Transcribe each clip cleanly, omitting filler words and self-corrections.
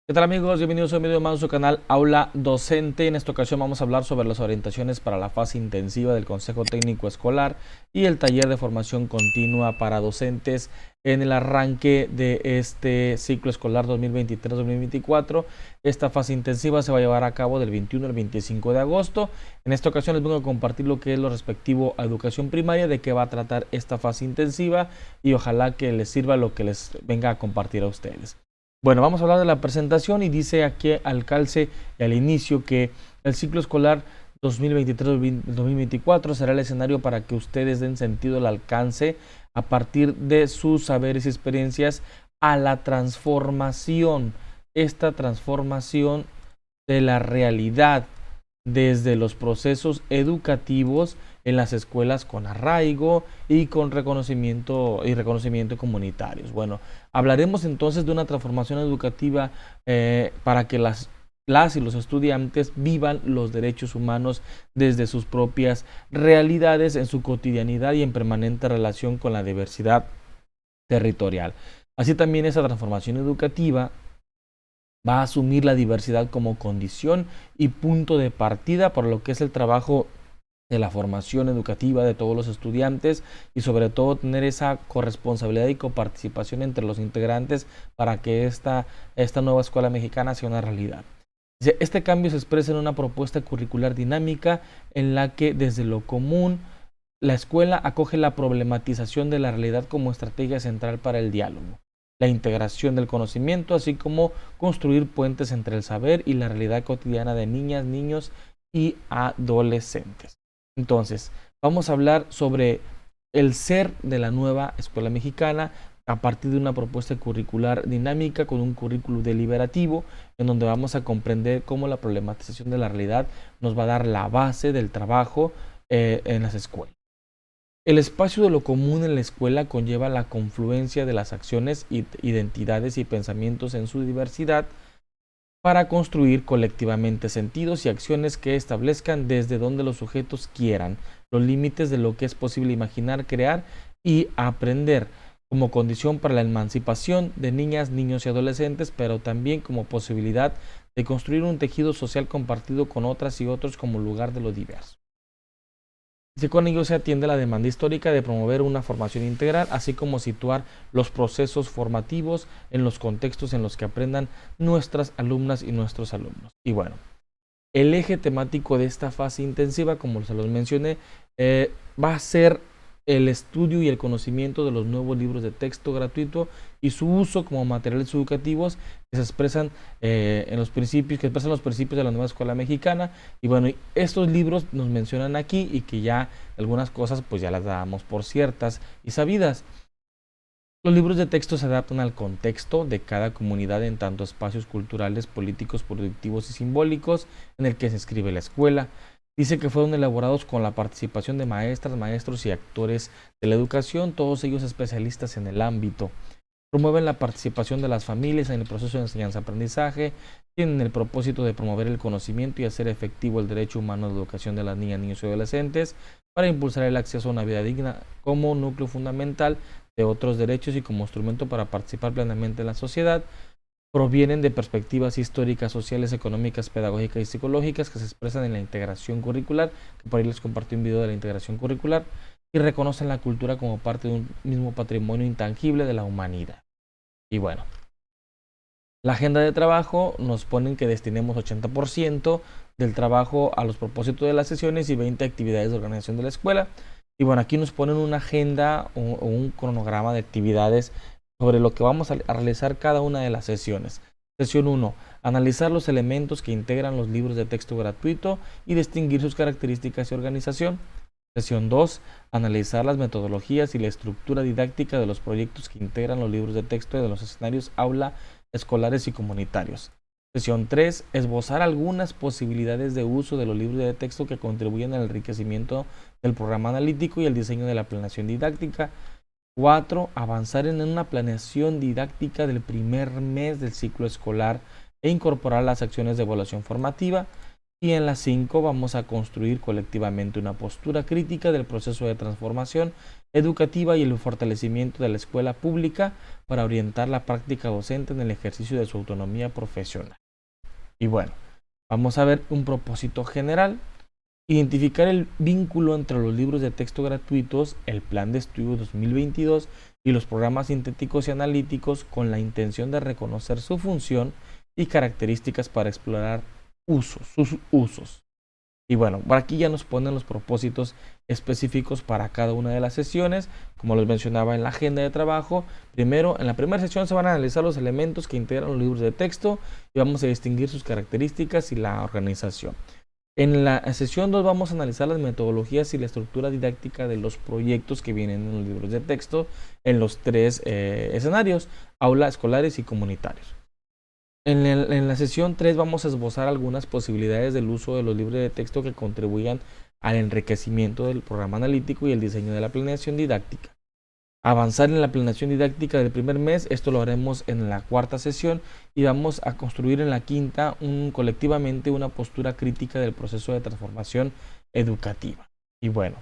¿Qué tal amigos? Bienvenidos a un video más de su canal Aula Docente. En esta ocasión vamos a hablar sobre las orientaciones para la fase intensiva del Consejo Técnico Escolar y el taller de formación continua para docentes en el arranque de este ciclo escolar 2023-2024. Esta fase intensiva se va a llevar a cabo del 21 al 25 de agosto. En esta ocasión les vengo a compartir lo que es lo respectivo a educación primaria, de qué va a tratar esta fase intensiva y ojalá que les sirva lo que les venga a compartir a ustedes. Bueno, vamos a hablar de la presentación y dice aquí al calce y al inicio que el ciclo escolar 2023-2024 será el escenario para que ustedes den sentido al alcance a partir de sus saberes y experiencias a la transformación, esta transformación de la realidad desde los procesos educativos en las escuelas con arraigo y con reconocimiento comunitarios. Bueno, hablaremos entonces de una transformación educativa para que las y los estudiantes vivan los derechos humanos desde sus propias realidades, en su cotidianidad y en permanente relación con la diversidad territorial. Así también esa transformación educativa va a asumir la diversidad como condición y punto de partida para lo que es el trabajo de la formación educativa de todos los estudiantes y sobre todo tener esa corresponsabilidad y coparticipación entre los integrantes para que esta nueva escuela mexicana sea una realidad. Este cambio se expresa en una propuesta curricular dinámica en la que desde lo común la escuela acoge la problematización de la realidad como estrategia central para el diálogo, la integración del conocimiento, así como construir puentes entre el saber y la realidad cotidiana de niñas, niños y adolescentes. Entonces, vamos a hablar sobre el ser de la nueva escuela mexicana a partir de una propuesta curricular dinámica con un currículo deliberativo en donde vamos a comprender cómo la problematización de la realidad nos va a dar la base del trabajo en las escuelas. El espacio de lo común en la escuela conlleva la confluencia de las acciones, identidades y pensamientos en su diversidad para construir colectivamente sentidos y acciones que establezcan desde donde los sujetos quieran los límites de lo que es posible imaginar, crear y aprender como condición para la emancipación de niñas, niños y adolescentes, pero también como posibilidad de construir un tejido social compartido con otras y otros como lugar de lo diverso. Con ello se atiende la demanda histórica de promover una formación integral, así como situar los procesos formativos en los contextos en los que aprendan nuestras alumnas y nuestros alumnos. Y bueno, el eje temático de esta fase intensiva, como se los mencioné, va a ser el estudio y el conocimiento de los nuevos libros de texto gratuito y su uso como materiales educativos que se expresan los principios de la nueva escuela mexicana. Y bueno, estos libros nos mencionan aquí y que ya algunas cosas pues ya las dábamos por ciertas y sabidas. Los libros de texto se adaptan al contexto de cada comunidad en tanto espacios culturales, políticos, productivos y simbólicos en el que se escribe la escuela. Dice que fueron elaborados con la participación de maestras, maestros y actores de la educación, todos ellos especialistas en el ámbito. Promueven la participación de las familias en el proceso de enseñanza-aprendizaje, tienen el propósito de promover el conocimiento y hacer efectivo el derecho humano de educación de las niñas, niños y adolescentes para impulsar el acceso a una vida digna como núcleo fundamental de otros derechos y como instrumento para participar plenamente en la sociedad. Provienen de perspectivas históricas, sociales, económicas, pedagógicas y psicológicas que se expresan en la integración curricular, que por ahí les compartí un video de la integración curricular, y reconocen la cultura como parte de un mismo patrimonio intangible de la humanidad. Y bueno, la agenda de trabajo nos ponen que destinemos 80% del trabajo a los propósitos de las sesiones y 20 actividades de organización de la escuela. Y bueno, aquí nos ponen una agenda o un cronograma de actividades sobre lo que vamos a realizar cada una de las sesiones. Sesión 1. Analizar los elementos que integran los libros de texto gratuito y distinguir sus características y organización. Sesión 2. Analizar las metodologías y la estructura didáctica de los proyectos que integran los libros de texto de los escenarios aula, escolares y comunitarios. Sesión 3. Esbozar algunas posibilidades de uso de los libros de texto que contribuyen al enriquecimiento del programa analítico y el diseño de la planeación didáctica. 4. Avanzar en una planeación didáctica del primer mes del ciclo escolar e incorporar las acciones de evaluación formativa. Y en la 5 vamos a construir colectivamente una postura crítica del proceso de transformación educativa y el fortalecimiento de la escuela pública para orientar la práctica docente en el ejercicio de su autonomía profesional. Y bueno, vamos a ver un propósito general. Identificar el vínculo entre los libros de texto gratuitos, el Plan de Estudio 2022 y los programas sintéticos y analíticos con la intención de reconocer su función y características para explorar sus usos. Y bueno, por aquí ya nos ponen los propósitos específicos para cada una de las sesiones, como les mencionaba en la agenda de trabajo. Primero, en la primera sesión se van a analizar los elementos que integran los libros de texto y vamos a distinguir sus características y la organización. En la sesión 2 vamos a analizar las metodologías y la estructura didáctica de los proyectos que vienen en los libros de texto en los tres escenarios, aula, escolares y comunitarios. En la sesión 3 vamos a esbozar algunas posibilidades del uso de los libros de texto que contribuyan al enriquecimiento del programa analítico y el diseño de la planeación didáctica. Avanzar en la planeación didáctica del primer mes, esto lo haremos en la cuarta sesión y vamos a construir en la quinta colectivamente una postura crítica del proceso de transformación educativa. Y bueno,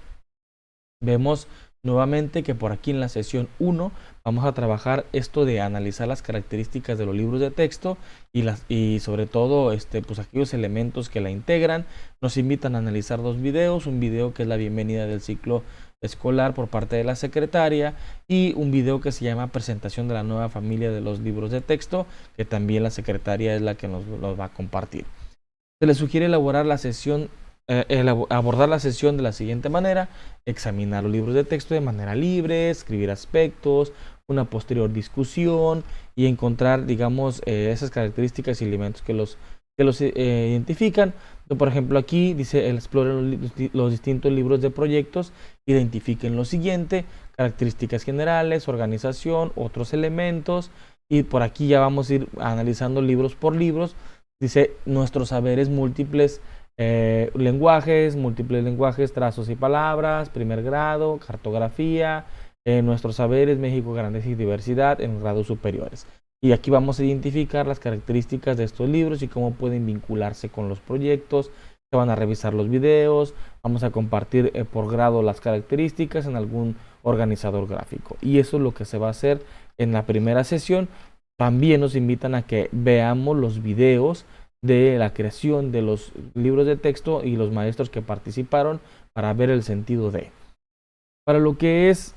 vemos nuevamente que por aquí en la sesión 1 vamos a trabajar esto de analizar las características de los libros de texto y sobre todo pues aquellos elementos que la integran. Nos invitan a analizar dos videos, un video que es la bienvenida del ciclo escolar por parte de la secretaria y un video que se llama presentación de la nueva familia de los libros de texto, que también la secretaria es la que nos va a compartir. Se les sugiere elaborar la sesión abordar la sesión de la siguiente manera: examinar los libros de texto de manera libre, escribir aspectos, una posterior discusión y encontrar, digamos, esas características y elementos que los identifican. Por ejemplo, aquí dice: exploren los distintos libros de proyectos, identifiquen lo siguiente: características generales, organización, otros elementos, y por aquí ya vamos a ir analizando libros por libros. Dice: nuestros saberes múltiples lenguajes, múltiples lenguajes, trazos y palabras, primer grado, cartografía, nuestros saberes, México, grandeza y diversidad en grados superiores. Y aquí vamos a identificar las características de estos libros y cómo pueden vincularse con los proyectos. Se van a revisar los videos, vamos a compartir por grado las características en algún organizador gráfico. Y eso es lo que se va a hacer en la primera sesión. También nos invitan a que veamos los videos de la creación de los libros de texto y los maestros que participaron para ver el sentido de. Para lo que es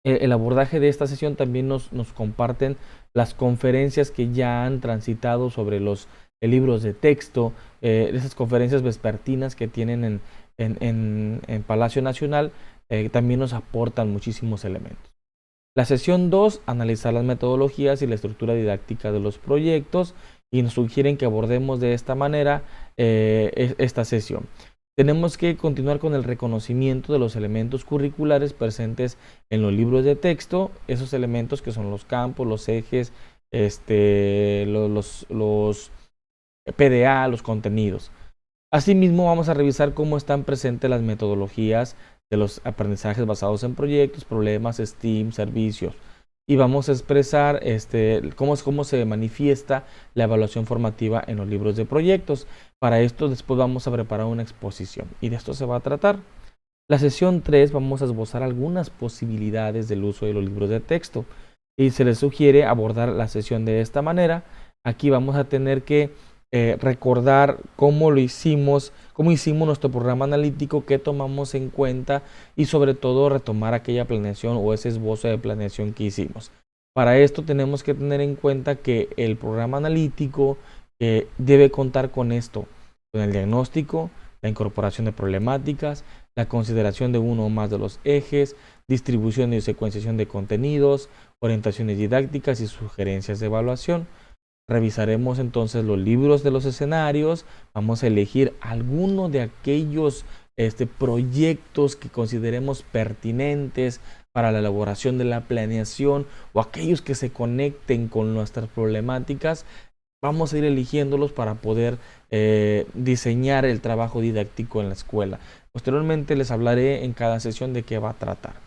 el abordaje de esta sesión, también nos comparten las conferencias que ya han transitado sobre los libros de texto, esas conferencias vespertinas que tienen en Palacio Nacional, también nos aportan muchísimos elementos. La sesión 2, analizar las metodologías y la estructura didáctica de los proyectos, y nos sugieren que abordemos de esta manera esta sesión. Tenemos que continuar con el reconocimiento de los elementos curriculares presentes en los libros de texto, esos elementos que son los campos, los ejes, los PDA, los contenidos. Asimismo, vamos a revisar cómo están presentes las metodologías de los aprendizajes basados en proyectos, problemas, STEAM, servicios. Y vamos a expresar cómo se manifiesta la evaluación formativa en los libros de proyectos. Para esto después vamos a preparar una exposición y de esto se va a tratar. La sesión 3 vamos a esbozar algunas posibilidades del uso de los libros de texto y se les sugiere abordar la sesión de esta manera. Aquí vamos a tener que recordar cómo hicimos nuestro programa analítico, qué tomamos en cuenta y sobre todo retomar aquella planeación o ese esbozo de planeación que hicimos. Para esto tenemos que tener en cuenta que el programa analítico debe contar con esto: con el diagnóstico, la incorporación de problemáticas, la consideración de uno o más de los ejes, distribución y secuenciación de contenidos, orientaciones didácticas y sugerencias de evaluación. Revisaremos entonces los libros de los escenarios, vamos a elegir alguno de aquellos proyectos que consideremos pertinentes para la elaboración de la planeación o aquellos que se conecten con nuestras problemáticas. Vamos a ir eligiéndolos para poder diseñar el trabajo didáctico en la escuela. Posteriormente les hablaré en cada sesión de qué va a tratar.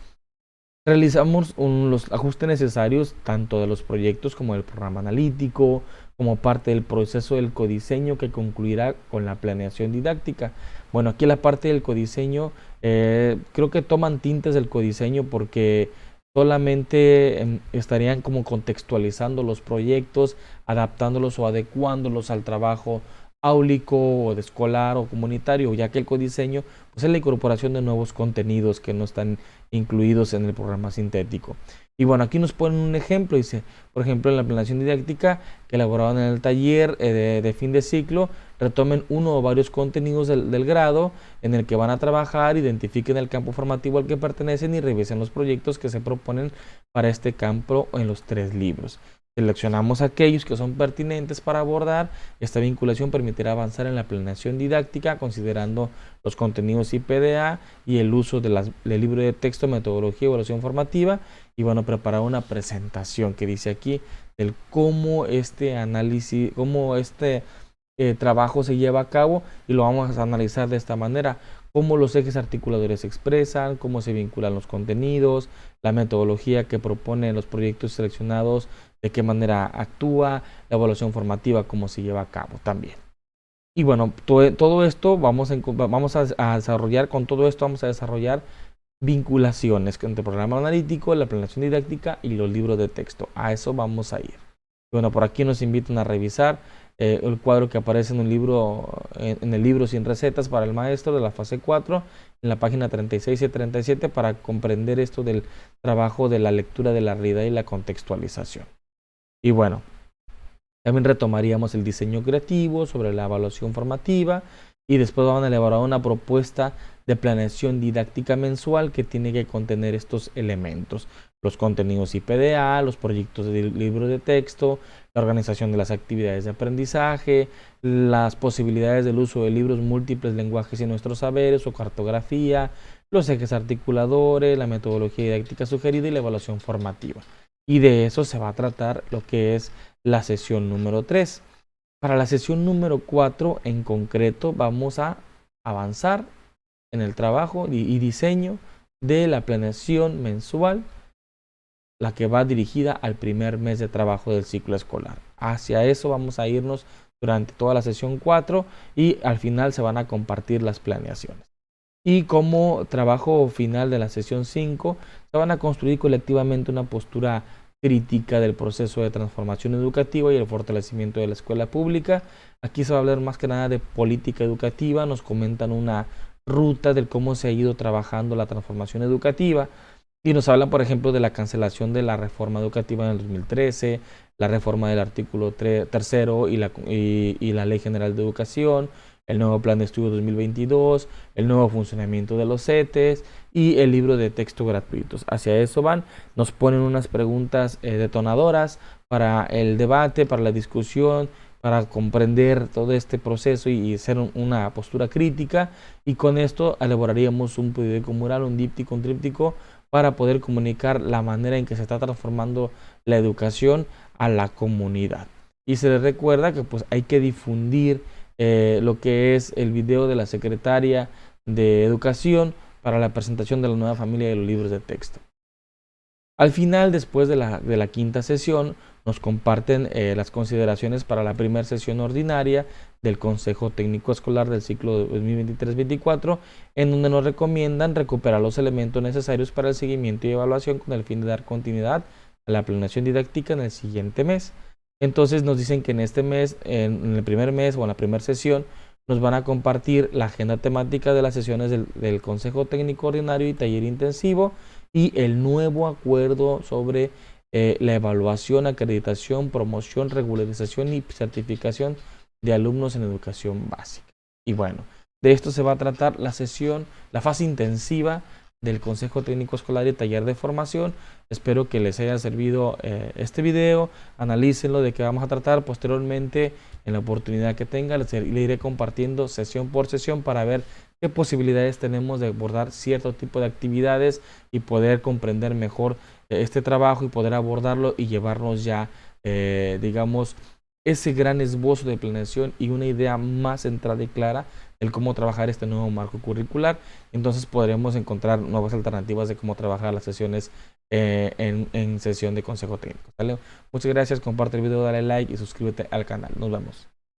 Realizamos los ajustes necesarios tanto de los proyectos como del programa analítico, como parte del proceso del codiseño que concluirá con la planeación didáctica. Bueno, aquí la parte del codiseño, creo que toman tintes del codiseño porque solamente estarían como contextualizando los proyectos, adaptándolos o adecuándolos al trabajo áulico o de escolar o comunitario, ya que el codiseño pues, es la incorporación de nuevos contenidos que no están incluidos en el programa sintético. Y bueno, aquí nos ponen un ejemplo, dice, por ejemplo, en la planeación didáctica que elaboraban en el taller de fin de ciclo, retomen uno o varios contenidos del grado en el que van a trabajar, identifiquen el campo formativo al que pertenecen y revisen los proyectos que se proponen para este campo en los 3 libros. Seleccionamos aquellos que son pertinentes para abordar. Esta vinculación permitirá avanzar en la planeación didáctica considerando los contenidos IPDA y el uso del libro de texto, metodología y evaluación formativa. Y bueno, preparar una presentación que dice aquí del cómo este análisis, cómo este trabajo se lleva a cabo, y lo vamos a analizar de esta manera: cómo los ejes articuladores se expresan, cómo se vinculan los contenidos, la metodología que proponen los proyectos seleccionados, de qué manera actúa, la evaluación formativa, cómo se lleva a cabo también. Y bueno, todo esto vamos a desarrollar, con todo esto vamos a desarrollar vinculaciones entre el programa analítico, la planeación didáctica y los libros de texto. A eso vamos a ir. Bueno, por aquí nos invitan a revisar el cuadro que aparece en el libro Sin Recetas para el Maestro de la fase 4, en la página 36 y 37, para comprender esto del trabajo de la lectura de la realidad y la contextualización. Y bueno, también retomaríamos el diseño creativo sobre la evaluación formativa, y después van a elaborar una propuesta de planeación didáctica mensual que tiene que contener estos elementos: los contenidos IPDA, los proyectos de libros de texto, la organización de las actividades de aprendizaje, las posibilidades del uso de libros múltiples lenguajes y nuestros saberes o cartografía, los ejes articuladores, la metodología didáctica sugerida y la evaluación formativa. Y de eso se va a tratar lo que es la sesión número 3. Para la sesión número 4 en concreto vamos a avanzar en el trabajo y diseño de la planeación mensual, la que va dirigida al primer mes de trabajo del ciclo escolar. Hacia eso vamos a irnos durante toda la sesión 4, y al final se van a compartir las planeaciones. Y como trabajo final de la sesión 5, se van a construir colectivamente una postura crítica del proceso de transformación educativa y el fortalecimiento de la escuela pública. Aquí se va a hablar más que nada de política educativa. Nos comentan una ruta de cómo se ha ido trabajando la transformación educativa, y nos hablan, por ejemplo, de la cancelación de la reforma educativa en el 2013, la reforma del artículo 3º y la Ley General de Educación, el nuevo Plan de Estudio 2022, el nuevo funcionamiento de los CETES y el libro de texto gratuitos. Hacia eso van, nos ponen unas preguntas detonadoras para el debate, para la discusión, para comprender todo este proceso y hacer una postura crítica, y con esto elaboraríamos un periódico mural, un díptico, un tríptico, para poder comunicar la manera en que se está transformando la educación a la comunidad. Y se les recuerda que pues hay que difundir lo que es el video de la secretaria de Educación para la presentación de la nueva familia de los libros de texto. Al final, después de la quinta sesión, nos comparten las consideraciones para la primera sesión ordinaria del Consejo Técnico Escolar del ciclo 2023-24, en donde nos recomiendan recuperar los elementos necesarios para el seguimiento y evaluación con el fin de dar continuidad a la planeación didáctica en el siguiente mes. Entonces nos dicen que en este mes, en el primer mes o en la primera sesión, nos van a compartir la agenda temática de las sesiones del Consejo Técnico Ordinario y taller intensivo, y el nuevo acuerdo sobre la evaluación, acreditación, promoción, regularización y certificación de alumnos en educación básica. Y bueno, de esto se va a tratar la fase intensiva del Consejo Técnico Escolar y taller de formación. Espero que les haya servido este video. Analícenlo, de qué vamos a tratar posteriormente. En la oportunidad que tenga, le iré compartiendo sesión por sesión para ver qué posibilidades tenemos de abordar cierto tipo de actividades y poder comprender mejor este trabajo y poder abordarlo y llevarnos ya, digamos, ese gran esbozo de planeación y una idea más centrada y clara el cómo trabajar este nuevo marco curricular. Entonces podremos encontrar nuevas alternativas de cómo trabajar las sesiones en sesión de consejo técnico. ¿Vale? Muchas gracias, comparte el video, dale like y suscríbete al canal. Nos vemos.